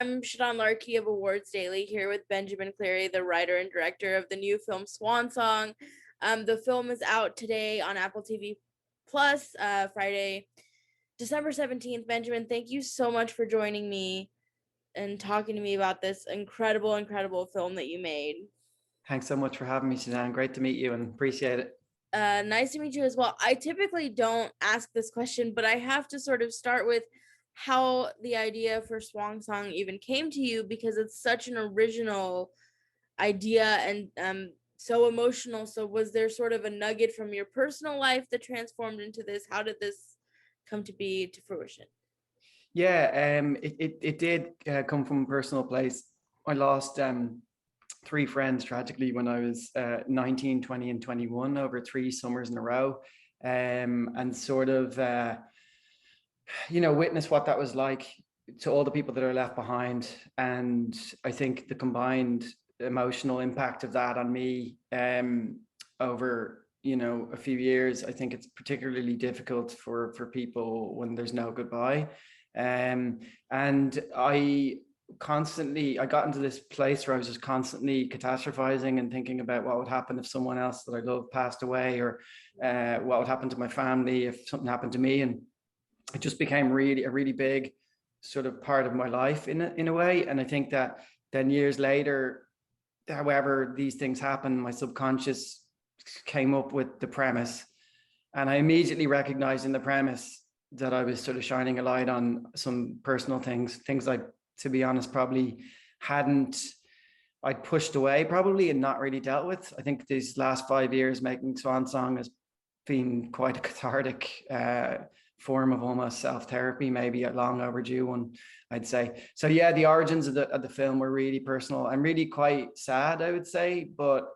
I'm Shadan Larki of Awards Daily here with Benjamin Cleary, the writer and director of the new film Swan Song. The film is out today on Apple TV Plus, Friday, December 17th. Benjamin, thank you so much for joining me and talking to me about this incredible film that you made. Thanks so much for having me, Shadan. Great to meet you and appreciate it. Nice to meet you as well. I typically don't ask this question, but I have to sort of start with how the idea for Swan Song even came to you, because it's such an original idea and so emotional. So was there sort of a nugget from your personal life that transformed into this? How did this come to be to fruition? Yeah, it did come from a personal place. I lost three friends tragically when I was 19, 20, and 21 over 3 summers in a row, and sort of witness what that was like to all the people that are left behind. And I think the combined emotional impact of that on me over a few years, I think it's particularly difficult for people when there's no goodbye. And I got into this place where I was just constantly catastrophizing and thinking about what would happen if someone else that I love passed away, or what would happen to my family if something happened to me. And it just became a really big sort of part of my life in a way. And I think that then years later, however these things happen, my subconscious came up with the premise, and I immediately recognized in the premise that I was sort of shining a light on some personal things I, to be honest, probably I'd pushed away probably and not really dealt with. I think these last 5 years making Swan Song has been quite a cathartic form of almost self-therapy, maybe a long overdue one, I'd say. So yeah, the origins of the film were really personal and really quite sad, I would say. But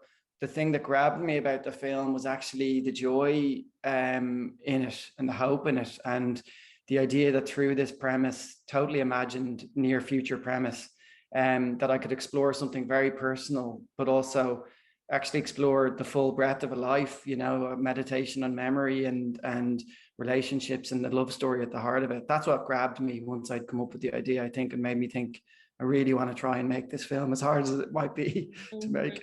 the thing that grabbed me about the film was actually the joy in it and the hope in it, and the idea that through this premise, totally imagined near future premise, that I could explore something very personal, but also actually explore the full breadth of a life, a meditation on memory and relationships and the love story at the heart of it. That's what grabbed me once I'd come up with the idea, I think, and made me think I really want to try and make this film, as hard as it might be to make.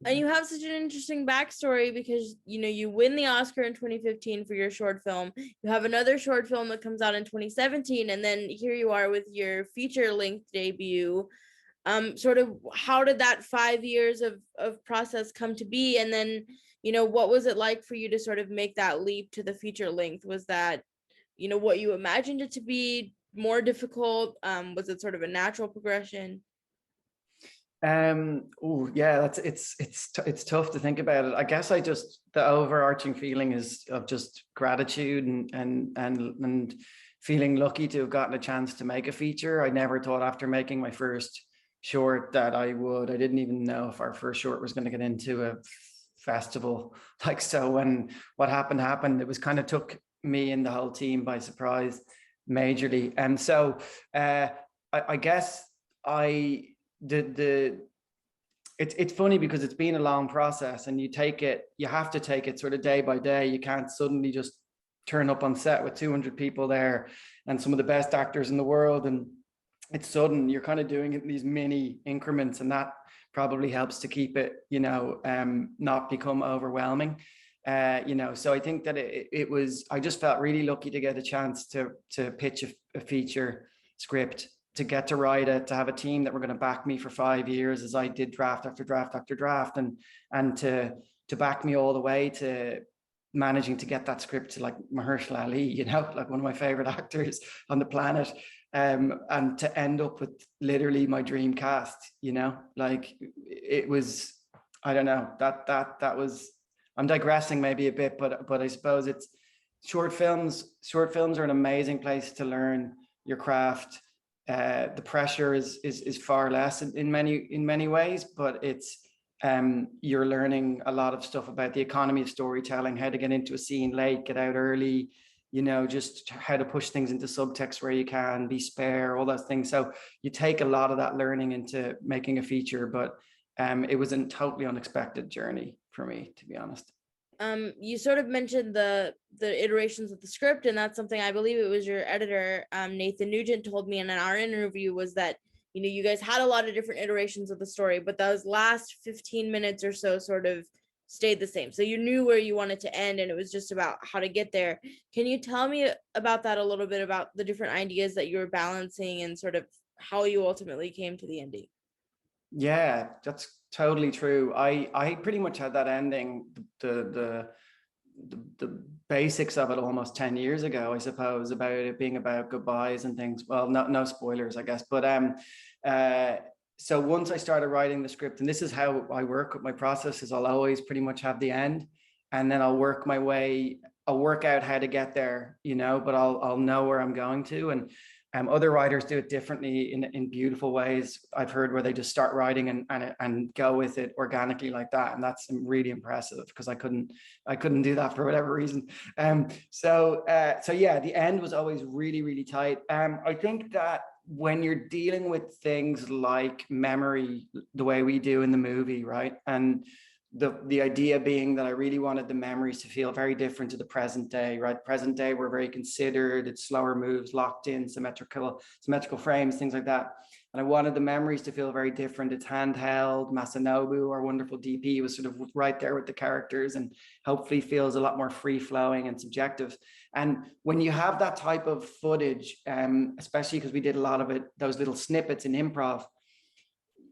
And you have such an interesting backstory because, you win the Oscar in 2015 for your short film. You have another short film that comes out in 2017. And then here you are with your feature-length debut. Sort of how did that 5 years of process come to be? And then, what was it like for you to sort of make that leap to the feature length? Was that, what you imagined it to be, more difficult? Was it sort of a natural progression? Oh yeah, it's tough to think about it. I guess the overarching feeling is of just gratitude and feeling lucky to have gotten a chance to make a feature. I never thought after making my first short that I didn't even know if our first short was going to get into a festival. So when what happened, it was kind of took me and the whole team by surprise majorly. And so I guess it's funny because it's been a long process, and you have to take it sort of day by day. You can't suddenly just turn up on set with 200 people there and some of the best actors in the world, and it's sudden. You're kind of doing it in these mini increments, and that probably helps to keep it, not become overwhelming. So I think that I just felt really lucky to get a chance to pitch a feature script, to get to write it, to have a team that were going to back me for 5 years as I did draft after draft after draft, and to back me all the way to managing to get that script to like Mahershala Ali, like one of my favorite actors on the planet, and to end up with literally my dream cast. Like it was, I don't know, that was, I'm digressing maybe a bit, but I suppose it's short films are an amazing place to learn your craft. The pressure is far less in many ways, but it's you're learning a lot of stuff about the economy of storytelling, how to get into a scene late, get out early, just how to push things into subtext where you can, be spare, all those things. So you take a lot of that learning into making a feature, but it was a totally unexpected journey for me, to be honest. You sort of mentioned the iterations of the script, and that's something I believe it was your editor, Nathan Nugent, told me in our interview, was that you guys had a lot of different iterations of the story, but those last 15 minutes or so sort of stayed the same. So you knew where you wanted to end, and it was just about how to get there. Can you tell me about that a little bit, about the different ideas that you were balancing and sort of how you ultimately came to the ending? Yeah, that's totally true. I pretty much had that ending, the basics of it almost 10 years ago, I suppose, about it being about goodbyes and things. Well, no spoilers, I guess. But so once I started writing the script, and this is how I work with my process, is I'll always pretty much have the end, and then I'll work my way, I'll work out how to get there, but I'll know where I'm going to. And other writers do it differently in beautiful ways. I've heard where they just start writing and go with it organically like that, and that's really impressive, because I couldn't do that for whatever reason. So yeah, the end was always really, really tight. I think that when you're dealing with things like memory, the way we do in the movie, right, and the idea being that I really wanted the memories to feel very different to the present day, right? Present day, we're very considered, it's slower moves, locked in, symmetrical frames, things like that. And I wanted the memories to feel very different. It's handheld. Masanobu, our wonderful DP, was sort of right there with the characters, and hopefully feels a lot more free flowing and subjective. And when you have that type of footage, especially because we did a lot of it, those little snippets in improv,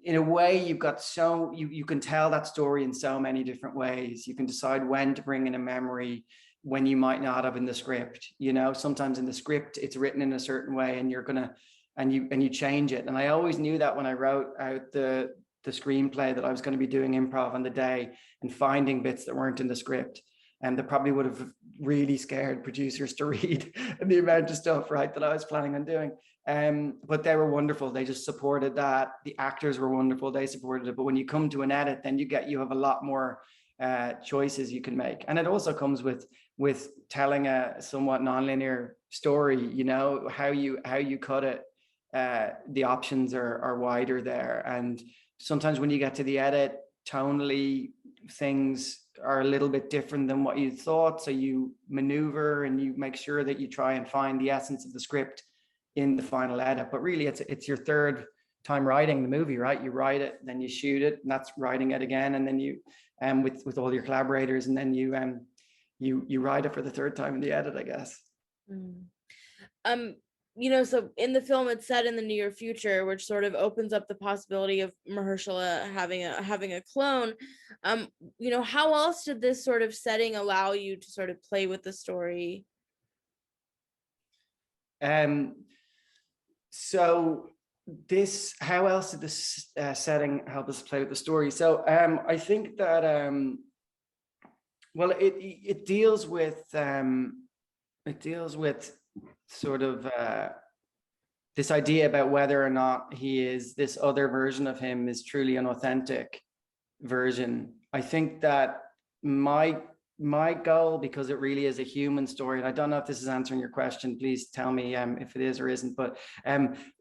in a way, you've got you can tell that story in so many different ways. You can decide when to bring in a memory, when you might not have in the script. Sometimes in the script it's written in a certain way, and you change it. And I always knew that when I wrote out the screenplay, that I was going to be doing improv on the day and finding bits that weren't in the script. And that probably would have really scared producers to read the amount of stuff, right, that I was planning on doing. But they were wonderful. They just supported that. The actors were wonderful. They supported it. But when you come to an edit, then you have a lot more choices you can make. And it also comes with telling a somewhat nonlinear story. How you cut it. The options are wider there. And sometimes when you get to the edit, tonally, things are a little bit different than what you thought. So you maneuver and you make sure that you try and find the essence of the script in the final edit. But really, it's your third time writing the movie, right? You write it, then you shoot it, and that's writing it again, and then you with all your collaborators, and then you write it for the third time in the edit, I guess. So in the film, it's set in the near future, which sort of opens up the possibility of Mahershala having a clone. How else did this sort of setting allow you to sort of play with the story? So how else did this setting help us play with the story? So I think that well, it deals with sort of this idea about whether or not this other version of him is truly an authentic version. I think that my goal, because it really is a human story, and I don't know if this is answering your question, please tell me if it is or isn't, but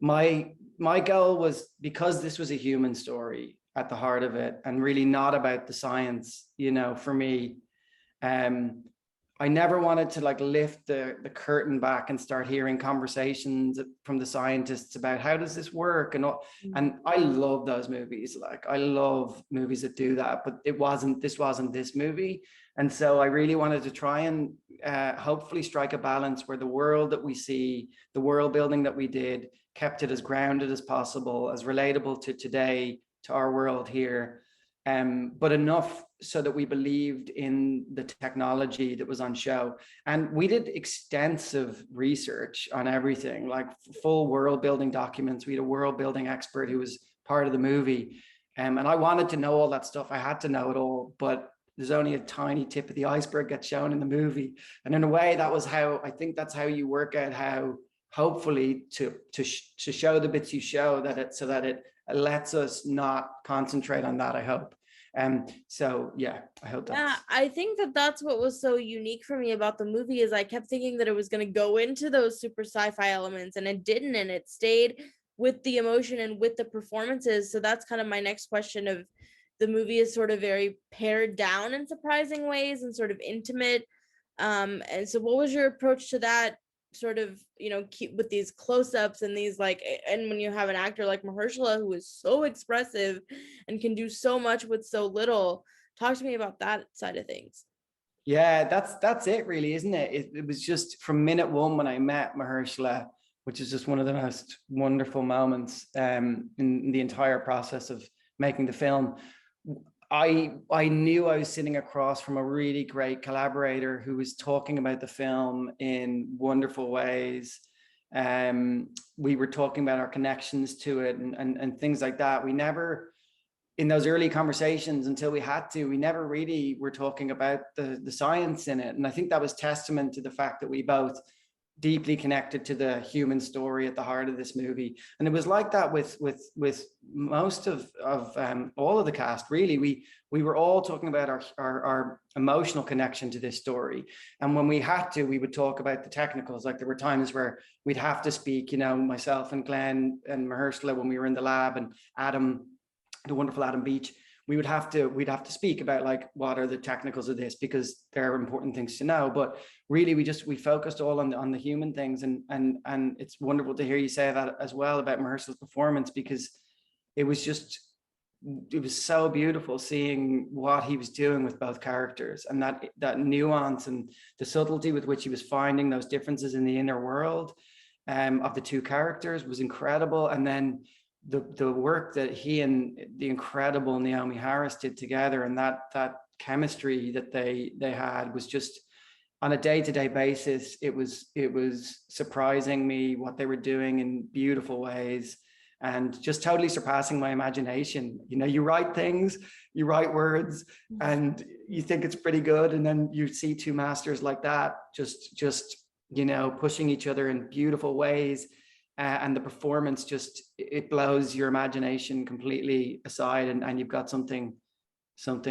my goal was, because this was a human story at the heart of it, and really not about the science, for me, I never wanted to lift the curtain back and start hearing conversations from the scientists about how does this work and I love those movies. I love movies that do that, but this wasn't this movie. And so I really wanted to try and hopefully strike a balance where the world that we see, the world building that we did, kept it as grounded as possible, as relatable to today, to our world here, but enough so that we believed in the technology that was on show. And we did extensive research on everything, like full world building documents. We had a world building expert who was part of the movie. And I wanted to know all that stuff. I had to know it all, but there's only a tiny tip of the iceberg gets shown in the movie. And in a way, that's how you work out how, hopefully, to show the bits you show, so that it lets us not concentrate on that, I hope. So yeah, I hope that's... Yeah, I think that's what was so unique for me about the movie, is I kept thinking that it was going to go into those super sci-fi elements, and it didn't, and it stayed with the emotion and with the performances. So that's kind of my next question of, the movie is sort of very pared down in surprising ways and sort of intimate. And so what was your approach to that, sort of, keep with these close-ups and these like, and when you have an actor like Mahershala who is so expressive and can do so much with so little? Talk to me about that side of things. Yeah, that's it really, isn't it? It was just from minute one when I met Mahershala, which is just one of the most wonderful moments in the entire process of making the film. I knew I was sitting across from a really great collaborator who was talking about the film in wonderful ways. We were talking about our connections to it and things like that. We never, in those early conversations, until we had to, we never really were talking about the science in it. And I think that was testament to the fact that we both deeply connected to the human story at the heart of this movie. And it was like that with most of all of the cast, really. We were all talking about our emotional connection to this story. And when we had to, we would talk about the technicals. Like there were times where we'd have to speak, myself and Glenn and Mahershala when we were in the lab, and Adam, the wonderful Adam Beach, we'd have to speak about like what are the technicals of this, because there are important things to know. But really we focused all on the human things, and it's wonderful to hear you say that as well about Mahershala's performance, because it was so beautiful seeing what he was doing with both characters, and that nuance and the subtlety with which he was finding those differences in the inner world of the two characters was incredible. And then the work that he and the incredible Naomie Harris did together, and that chemistry that they had was just on a day-to-day basis. It was surprising me what they were doing in beautiful ways, and just totally surpassing my imagination. You write things, you write words, and you think it's pretty good, and then you see two masters like that just pushing each other in beautiful ways. And the performance it blows your imagination completely aside, and you've got something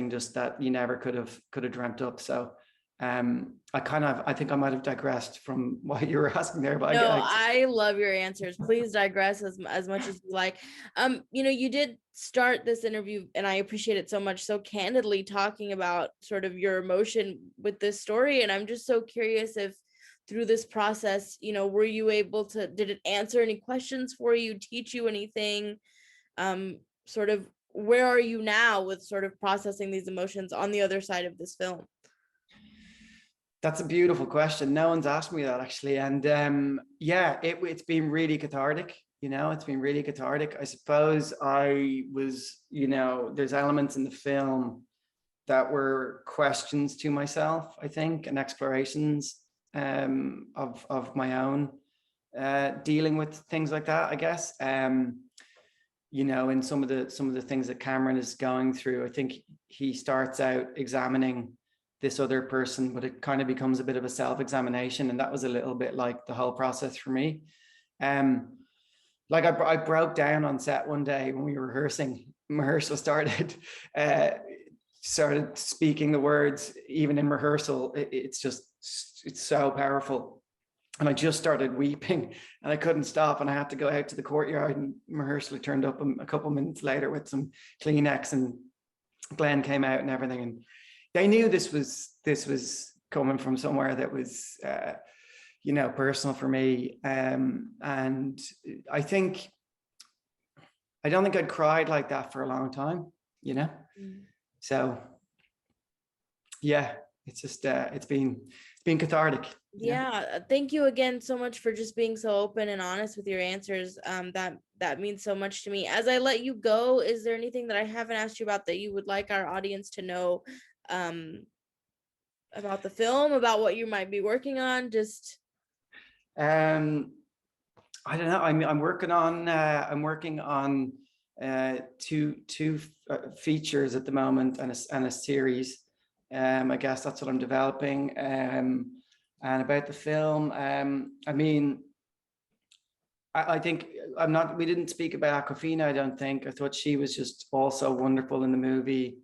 just that you never could have dreamt up. So I think I might have digressed from what you were asking there, but no, I love your answers. Please digress as much as you like. You did start this interview, and I appreciate it so much, so candidly talking about sort of your emotion with this story. And I'm just so curious if through this process, were you able to, did it answer any questions for you, teach you anything? Sort of, where are you now with sort of processing these emotions on the other side of this film? That's a beautiful question. No one's asked me that, actually. And it's been really cathartic. It's been really cathartic. I suppose I was, there's elements in the film that were questions to myself, I think, and explorations of my own dealing with things like that, I guess. In some of the things that Cameron is going through, I think he starts out examining this other person, but it kind of becomes a bit of a self-examination, and that was a little bit like the whole process for me. Like I broke down on set one day when we were rehearsing. Mahershala started speaking the words, even in rehearsal. It's so powerful. And I just started weeping, and I couldn't stop, and I had to go out to the courtyard, and Mahershala turned up a couple of minutes later with some Kleenex, and Glenn came out and everything. And they knew this was coming from somewhere that was, personal for me. And I don't think I'd cried like that for a long time, So yeah, it's just, it's been cathartic. Yeah, thank you again so much for just being so open and honest with your answers. That means so much to me. As I let you go, is there anything that I haven't asked you about that you would like our audience to know about the film, about what you might be working on? Just I don't know. I'm working on two features at the moment, and a series. I guess that's what I'm developing. And about the film, I think we didn't speak about Awkwafina, I don't think. I thought she was just also wonderful in the movie.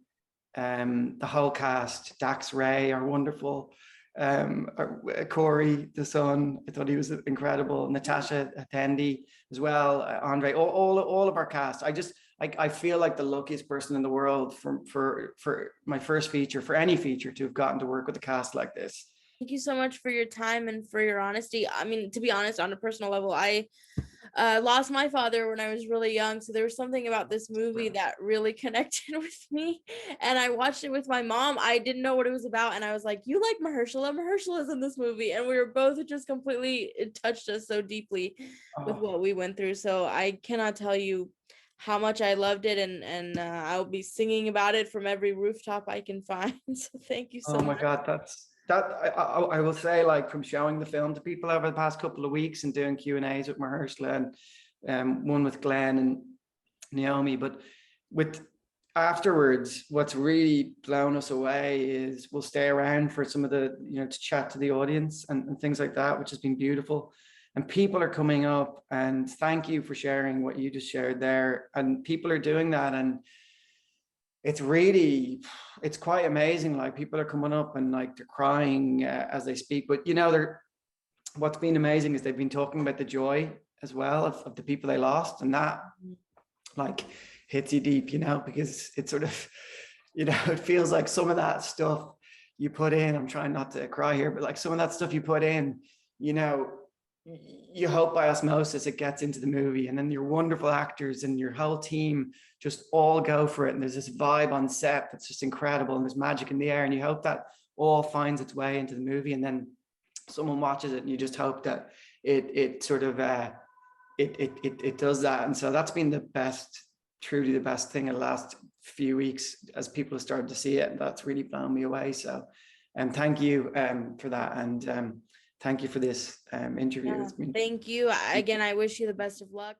The whole cast, Dax Ray, are wonderful. Corey, the son, I thought he was incredible. Natasha Attendi as well, Andre, all of our cast. I feel like the luckiest person in the world for my first feature, for any feature, to have gotten to work with a cast like this. Thank you so much for your time and for your honesty. I mean, to be honest, on a personal level, I lost my father when I was really young. So there was something about this movie that really connected with me. And I watched it with my mom. I didn't know what it was about. And I was like, you like Mahershala? Mahershala's in this movie. And we were both just completely, it touched us so deeply with what we went through. So I cannot tell you how much I loved it. And I'll be singing about it from every rooftop I can find. So thank you so Oh my much. God, I will say, like, from showing the film to people over the past couple of weeks and doing Q&As with Mahershala and one with Glenn and Naomie, but with afterwards, what's really blown us away is we'll stay around for some of the, to chat to the audience and things like that, which has been beautiful. And people are coming up, and thank you for sharing what you just shared there. And people are doing that, and it's quite amazing. Like, people are coming up and like they're crying as they speak, but what's been amazing is they've been talking about the joy as well of the people they lost, and that like hits you deep, because it's sort of, it feels like some of that stuff you put in, I'm trying not to cry here, but like some of that stuff you put in, you hope by osmosis it gets into the movie, and then your wonderful actors and your whole team just all go for it, and there's this vibe on set that's just incredible, and there's magic in the air, and you hope that all finds its way into the movie, and then someone watches it and you just hope that it sort of it does that. And so that's been truly the best thing in the last few weeks, as people have started to see it, and that's really blown me away. So thank you for that, and thank you for this interview. Yeah, It's been thank you. Again, I wish you the best of luck.